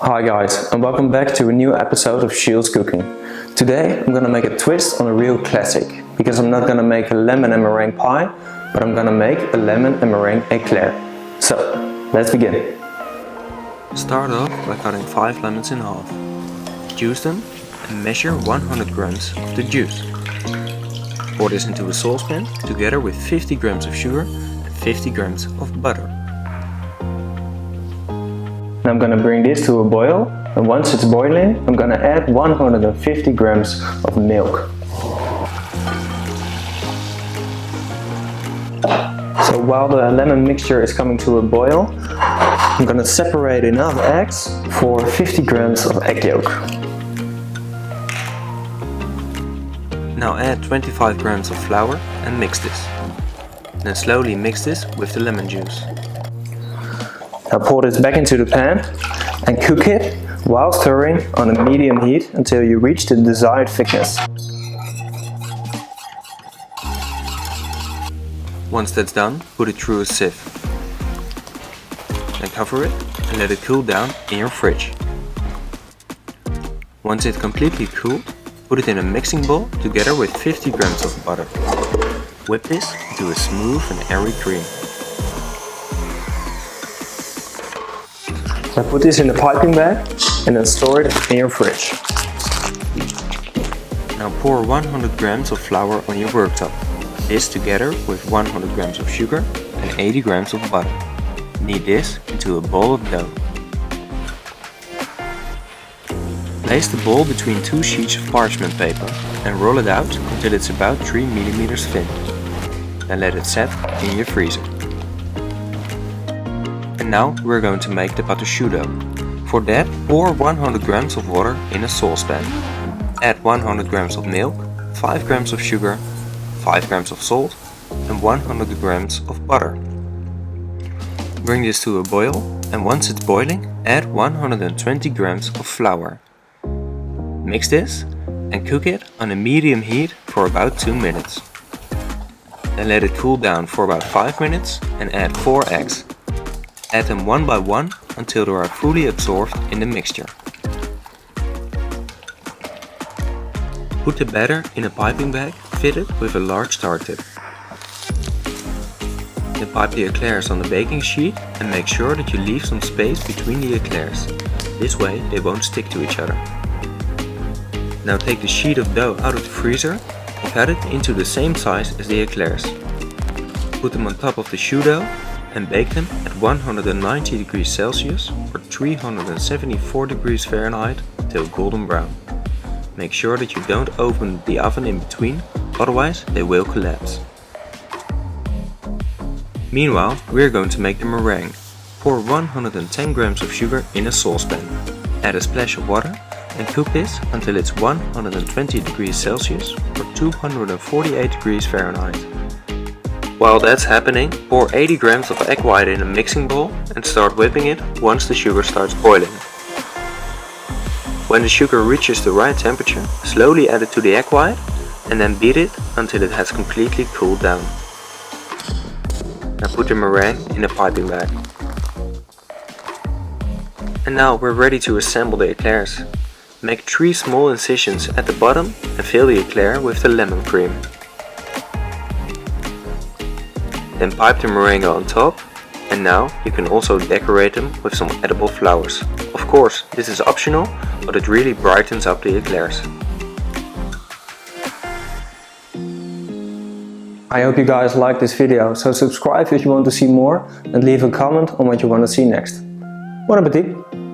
Hi guys, and welcome back to a new episode of Jules Cooking. Today I'm gonna make a twist on a real classic, because I'm not gonna make a lemon and meringue pie, but I'm gonna make a lemon and meringue eclair. So, let's begin. Start off by cutting 5 lemons in half. Juice them and measure 100 grams of the juice. Pour this into a saucepan together with 50 grams of sugar and 50 grams of butter. Now I'm gonna bring this to a boil, and once it's boiling, I'm gonna add 150 grams of milk. So while the lemon mixture is coming to a boil, I'm gonna separate enough eggs for 50 grams of egg yolk. Now add 25 grams of flour and mix this. Then slowly mix this with the lemon juice. Now pour this back into the pan and cook it while stirring on a medium heat until you reach the desired thickness. Once that's done, put it through a sieve. Then cover it and let it cool down in your fridge. Once it's completely cooled, put it in a mixing bowl together with 50 grams of butter. Whip this into a smooth and airy cream. Now put this in a piping bag and then store it in your fridge. Now pour 100 grams of flour on your worktop. This together with 100 grams of sugar and 80 grams of butter. Knead this into a ball of dough. Place the ball between 2 sheets of parchment paper and roll it out until it's about 3 mm thin. Then let it set in your freezer. And now we're going to make the pâte dough. For that, pour 100 grams of water in a saucepan. Add 100 grams of milk, 5 grams of sugar, 5 grams of salt and 100 grams of butter. Bring this to a boil, and once it's boiling, add 120 grams of flour. Mix this and cook it on a medium heat for about 2 minutes. Then let it cool down for about 5 minutes and add 4 eggs. Add them one by one until they are fully absorbed in the mixture. Put the batter in a piping bag fitted with a large tar tip. Then pipe the eclairs on the baking sheet and make sure that you leave some space between the eclairs. This way they won't stick to each other. Now take the sheet of dough out of the freezer and cut it into the same size as the eclairs. Put them on top of the choux dough and bake them at 190 degrees Celsius or 374 degrees Fahrenheit until golden brown. Make sure that you don't open the oven in between, otherwise they will collapse. Meanwhile, we're going to make the meringue. Pour 110 grams of sugar in a saucepan. Add a splash of water and cook this until it's 120 degrees Celsius or 248 degrees Fahrenheit. While that's happening, pour 80 grams of egg white in a mixing bowl and start whipping it once the sugar starts boiling. When the sugar reaches the right temperature, slowly add it to the egg white and then beat it until it has completely cooled down. Now put the meringue in a piping bag. And now we're ready to assemble the eclairs. Make 3 small incisions at the bottom and fill the eclair with the lemon cream. Then pipe the meringue on top, and now you can also decorate them with some edible flowers. Of course, this is optional, but it really brightens up the eclairs. I hope you guys liked this video, so subscribe if you want to see more and leave a comment on what you want to see next. Bon appétit!